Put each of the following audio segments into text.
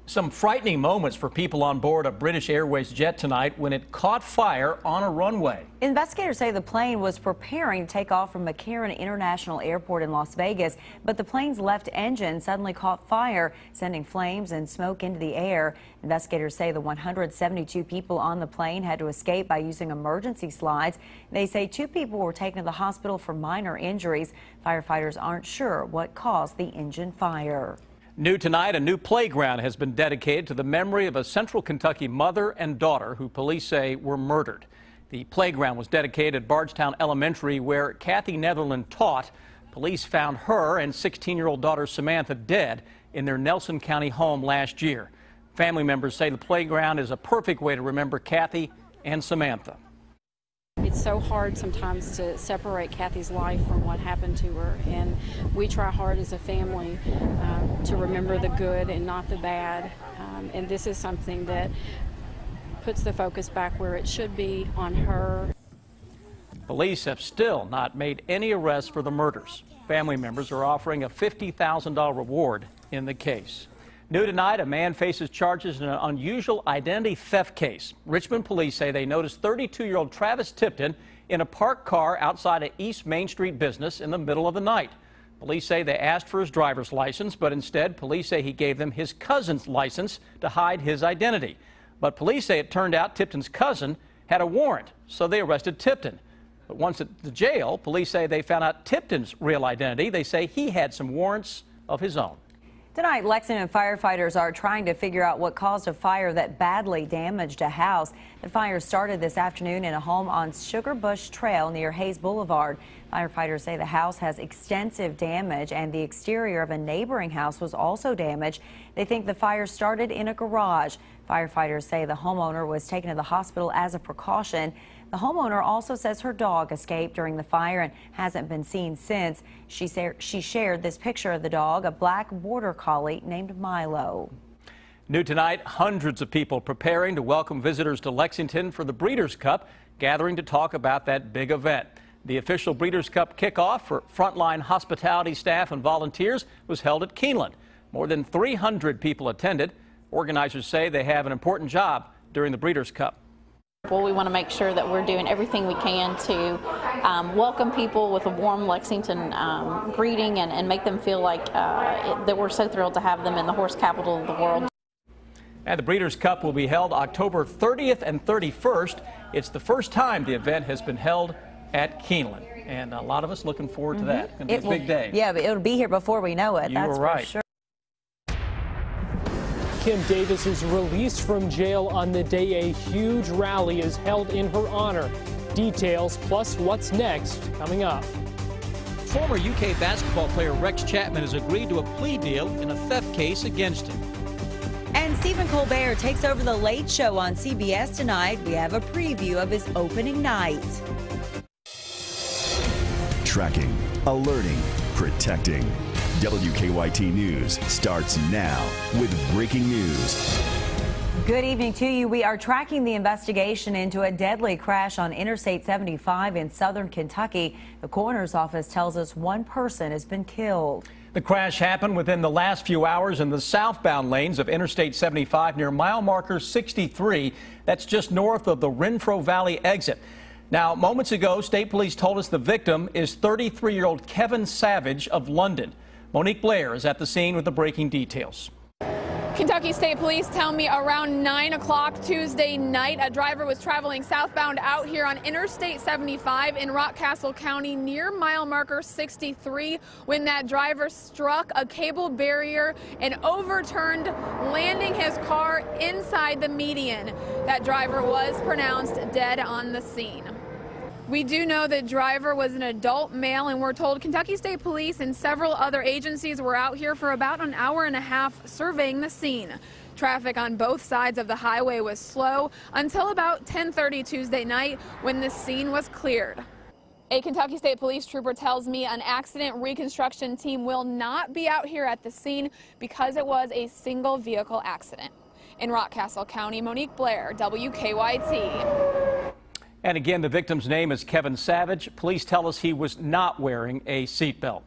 Some frightening moments for people on board a British Airways jet tonight when it caught fire on a runway. Investigators say the plane was preparing to take off from McCarran International Airport in Las Vegas, but the plane's left engine suddenly caught fire, sending flames and smoke into the air. Investigators say the 172 people on the plane had to escape by using emergency slides. They say 2 people were taken to the hospital for minor injuries. Firefighters aren't sure what caused the engine fire. New tonight, a new playground has been dedicated to the memory of a Central Kentucky mother and daughter who police say were murdered. The playground was dedicated at Bardstown Elementary, where Kathy Netherland taught. Police found her and 16-year-old daughter Samantha dead in their Nelson County home last year. Family members say the playground is a perfect way to remember Kathy and Samantha. It's so hard sometimes to separate Kathy's life from what happened to her, and we try hard as a family to remember the good and not the bad, and this is something that puts the focus back where it should be, on her. Police have still not made any arrests for the murders. Family members are offering a $50,000 reward in the case. New tonight, a man faces charges in an unusual identity theft case. Richmond police say they noticed 32-year-old Travis Tipton in a parked car outside an East Main Street business in the middle of the night. Police say they asked for his driver's license, but instead police say he gave them his cousin's license to hide his identity. But police say it turned out Tipton's cousin had a warrant, so they arrested Tipton. But once at the jail, police say they found out Tipton's real identity. They say he had some warrants of his own. Tonight, Lexington firefighters are trying to figure out what caused a fire that badly damaged a house. The fire started this afternoon in a home on Sugar Bush Trail near Hayes Boulevard. Firefighters say the house has extensive damage and the exterior of a neighboring house was also damaged. They think the fire started in a garage. Firefighters say the homeowner was taken to the hospital as a precaution. The homeowner also says her dog escaped during the fire and hasn't been seen since. She shared this picture of the dog, a black border collie named Milo. New tonight, hundreds of people preparing to welcome visitors to Lexington for the Breeders' Cup, gathering to talk about that big event. The official Breeders' Cup kickoff for frontline hospitality staff and volunteers was held at Keeneland. More than 300 people attended. Organizers say they have an important job during the Breeders' Cup. Well, we want to make sure that we're doing everything we can to welcome people with a warm Lexington greeting and make them feel like that we're so thrilled to have them in the horse capital of the world. And the Breeders' Cup will be held October 30th and 31st. It's the first time the event has been held at Keeneland, and a lot of us looking forward to that. It's going to be a big day. Yeah, but it'll be here before we know it. That's right. For sure. Kim Davis is released from jail on the day a huge rally is held in her honor. Details plus what's next coming up. Former UK basketball player Rex Chapman has agreed to a plea deal in a theft case against him. And Stephen Colbert takes over the Late Show on CBS tonight. We have a preview of his opening night. Tracking, alerting, protecting. WKYT News starts now with breaking news. Good evening to you. We are tracking the investigation into a deadly crash on Interstate 75 in southern Kentucky. The coroner's office tells us 1 person has been killed. The crash happened within the last few hours in the southbound lanes of Interstate 75 near mile marker 63. That's just north of the Renfro Valley exit. Now, moments ago, state police told us the victim is 33-year-old Kevin Savage of London. Monique Blair is at the scene with the breaking details. Kentucky State Police tell me around 9 o'clock Tuesday night, a driver was traveling southbound out here on Interstate 75 in Rockcastle County near mile marker 63 when that driver struck a cable barrier and overturned, landing his car inside the median. That driver was pronounced dead on the scene. We do know the driver was an adult male, and we're told Kentucky State Police and several other agencies were out here for about an hour and a half surveying the scene. Traffic on both sides of the highway was slow until about 10:30 Tuesday night when the scene was cleared. A Kentucky State Police trooper tells me an accident reconstruction team will not be out here at the scene because it was a single vehicle accident. In Rockcastle County, Monique Blair, WKYT. And again, the victim's name is Kevin Savage. Police tell us he was not wearing a seatbelt.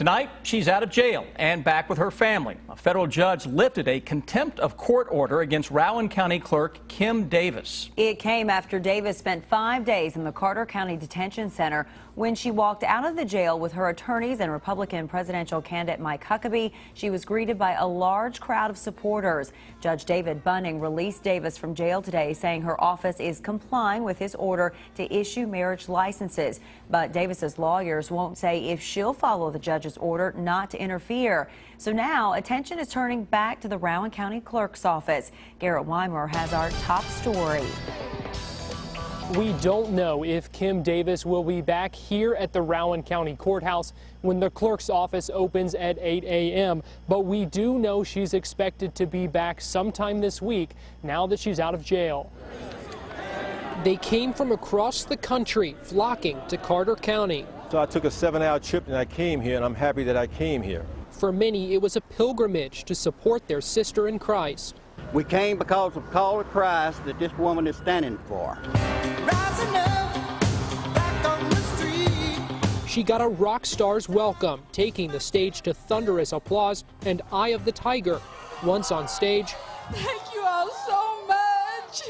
Tonight, she's out of jail and back with her family. A federal judge lifted a contempt of court order against Rowan County Clerk Kim Davis. It came after Davis spent 5 days in the Carter County Detention Center. When she walked out of the jail with her attorneys and Republican presidential candidate Mike Huckabee, she was greeted by a large crowd of supporters. Judge David Bunning released Davis from jail today, saying her office is complying with his order to issue marriage licenses. But Davis's lawyers won't say if she'll follow the judge's order not to interfere. So now attention is turning back to the Rowan County Clerk's office. Garrett Weimer has our top story. We don't know if Kim Davis will be back here at the Rowan County Courthouse when the clerk's office opens at 8 a.m., but we do know she's expected to be back sometime this week now that she's out of jail. They came from across the country, flocking to Carter County. So I took a 7-hour trip and I came here, and I'm happy that I came here. For many, it was a pilgrimage to support their sister in Christ. We came because of the call of Christ that this woman is standing for. Rising up, back on the street. She got a rock star's welcome, taking the stage to thunderous applause and Eye of the Tiger. Once on stage, thank you all so much.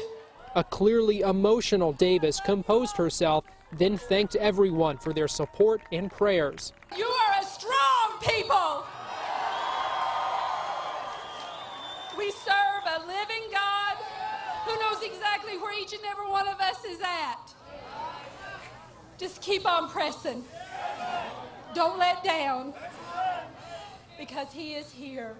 A clearly emotional Davis composed herself, then thanked everyone for their support and prayers. You are a strong people. We serve a living God who knows exactly where each and every one of us is at. Just keep on pressing. Don't let down, because he is here.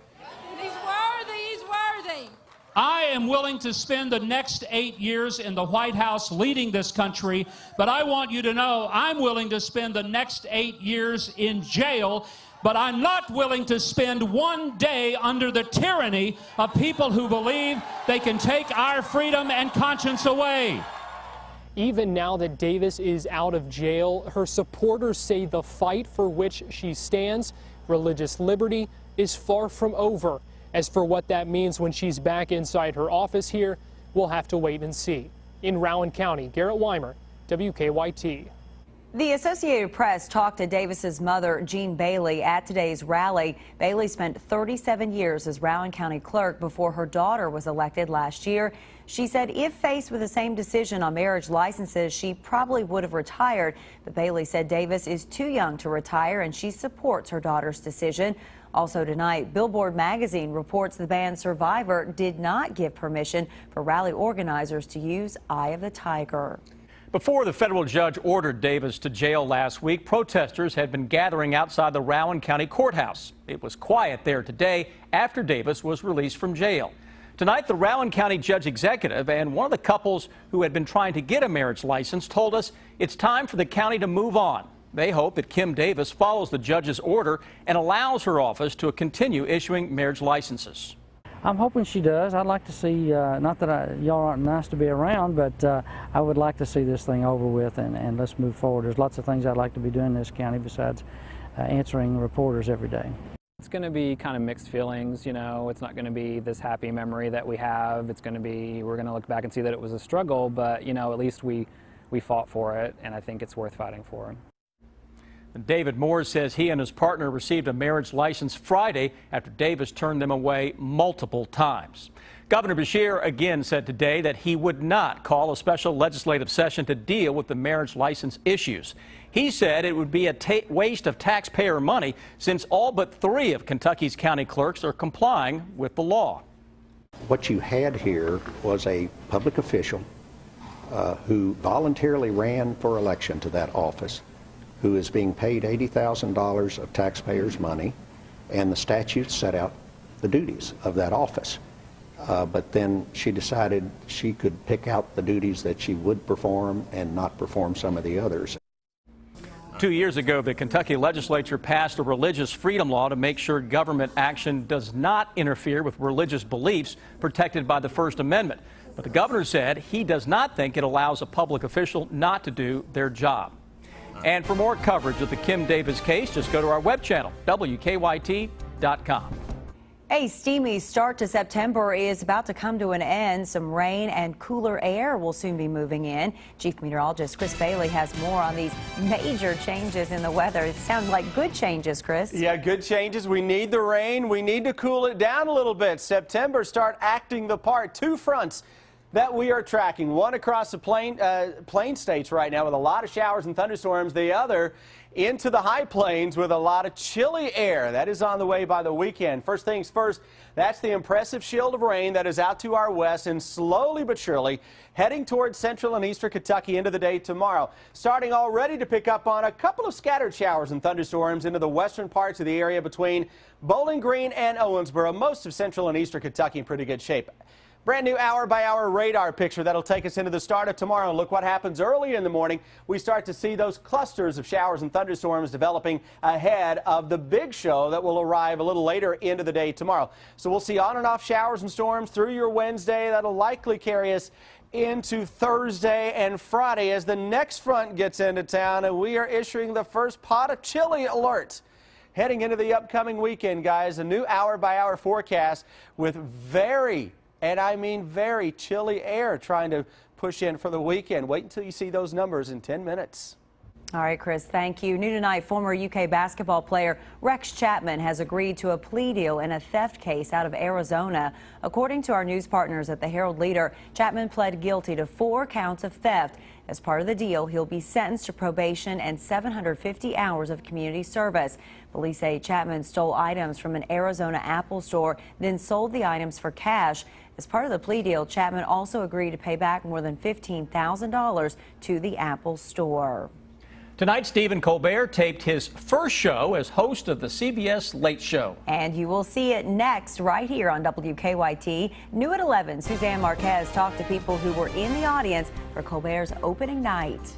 And he's worthy, he's worthy. I am willing to spend the next 8 years in the White House leading this country, but I want you to know I'm willing to spend the next 8 years in jail, but I'm not willing to spend one day under the tyranny of people who believe they can take our freedom and conscience away. Even now that Davis is out of jail, her supporters say the fight for which she stands, religious liberty, is far from over. As for what that means when she's back inside her office here, we'll have to wait and see. In Rowan County, Garrett Weimer, WKYT. The Associated Press talked to Davis's mother, Jean Bailey, at today's rally. Bailey spent 37 years as Rowan County clerk before her daughter was elected last year. She said if faced with the same decision on marriage licenses, she probably would have retired. But Bailey said Davis is too young to retire, and she supports her daughter's decision. Also tonight, Billboard magazine reports the band Survivor did not give permission for rally organizers to use Eye of the Tiger. Before the federal judge ordered Davis to jail last week, protesters had been gathering outside the Rowan County Courthouse. It was quiet there today after Davis was released from jail. Tonight, the Rowan County Judge Executive and one of the couples who had been trying to get a marriage license told us it's time for the county to move on. They hope that Kim Davis follows the judge's order and allows her office to continue issuing marriage licenses. I'm hoping she does. I'd like to see, not that y'all aren't nice to be around, but I would like to see this thing over with and let's move forward. There's lots of things I'd like to be doing in this county besides answering reporters every day. It's going to be kind of mixed feelings, you know. It's not going to be this happy memory that we have. It's going to be, we're going to look back and see that it was a struggle, but, you know, at least we fought for it, and I think it's worth fighting for. David Moore says he and his partner received a marriage license Friday after Davis turned them away multiple times. Governor Beshear again said today that he would not call a special legislative session to deal with the marriage license issues. He said it would be a waste of taxpayer money since all but 3 of Kentucky's county clerks are complying with the law. What you had here was a public official who voluntarily ran for election to that office, who is being paid $80,000 of taxpayers' money, and the statutes set out the duties of that office. But then she decided she could pick out the duties that she would perform and not perform some of the others. 2 years ago, the Kentucky legislature passed a religious freedom law to make sure government action does not interfere with religious beliefs protected by the First Amendment. But the governor said he does not think it allows a public official not to do their job. And for more coverage of the Kim Davis case, just go to our web channel, WKYT.com. A steamy start to September is about to come to an end. Some rain and cooler air will soon be moving in. Chief Meteorologist Chris Bailey has more on these major changes in the weather. It sounds like good changes, Chris. Yeah, good changes. We need the rain. We need to cool it down a little bit. September start acting the part. Two fronts that we are tracking. One across the plain states right now with a lot of showers and thunderstorms. The other into the high plains with a lot of chilly air. That is on the way by the weekend. First things first, that's the impressive shield of rain that is out to our west and slowly but surely heading towards central and eastern Kentucky into the day tomorrow. Starting already to pick up on a couple of scattered showers and thunderstorms into the western parts of the area between Bowling Green and Owensboro. Most of central and eastern Kentucky in pretty good shape. Brand new hour-by-hour radar picture that'll take us into the start of tomorrow. Look what happens early in the morning. We start to see those clusters of showers and thunderstorms developing ahead of the big show that will arrive a little later into the day tomorrow. So we'll see on and off showers and storms through your Wednesday. That'll likely carry us into Thursday and Friday as the next front gets into town, and we are issuing the first pot of chili alert. Heading into the upcoming weekend, guys, a new hour-by-hour forecast with and I mean very chilly air trying to push in for the weekend. Wait until you see those numbers in 10 minutes. All right, Chris, thank you. New tonight, former UK basketball player Rex Chapman has agreed to a plea deal in a theft case out of Arizona. According to our news partners at the Herald-Leader, Chapman pled guilty to 4 counts of theft. As part of the deal, he'll be sentenced to probation and 750 hours of community service. Police say Chapman stole items from an Arizona Apple store, then sold the items for cash. As part of the plea deal, Chapman also agreed to pay back more than $15,000 to the Apple store. Tonight, Stephen Colbert taped his first show as host of the CBS Late Show. And you will see it next right here on WKYT. New at 11, Suzanne Marquez talked to people who were in the audience for Colbert's opening night.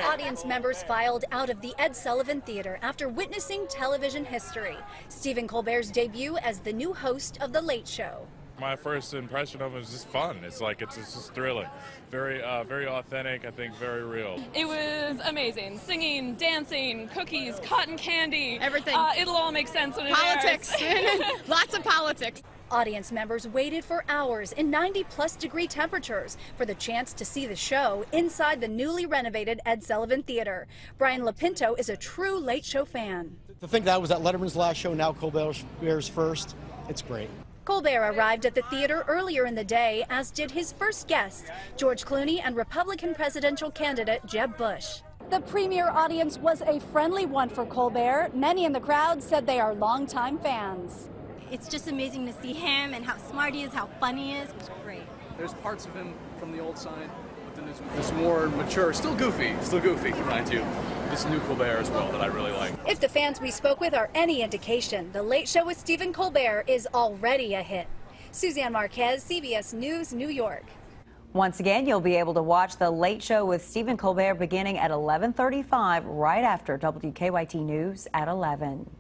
Audience members filed out of the Ed Sullivan Theater after witnessing television history. Stephen Colbert's debut as the new host of The Late Show. My first impression of it was just fun. It's just thrilling. Very authentic, I think very real. It was amazing. Singing, dancing, cookies, cotton candy. Everything. It'll all make sense when it Politics. airs. Lots of politics. Audience members waited for hours in 90-plus degree temperatures for the chance to see the show inside the newly renovated Ed Sullivan Theater. Brian Lapinto is a true Late Show fan. To think that was at Letterman's last show, now Colbert's first, it's great. Colbert arrived at the theater earlier in the day, as did his first guests, George Clooney and Republican presidential candidate Jeb Bush. The premiere audience was a friendly one for Colbert. Many in the crowd said they are longtime fans. It's just amazing to see him and how smart he is, how funny he is. It was great. There's parts of him from the old side, but then there's this more mature, still goofy, mind you. This new Colbert as well that I really like. If the fans we spoke with are any indication, The Late Show with Stephen Colbert is already a hit. Suzanne Marquez, CBS News, New York. Once again, you'll be able to watch The Late Show with Stephen Colbert beginning at 11:35 right after WKYT News at 11.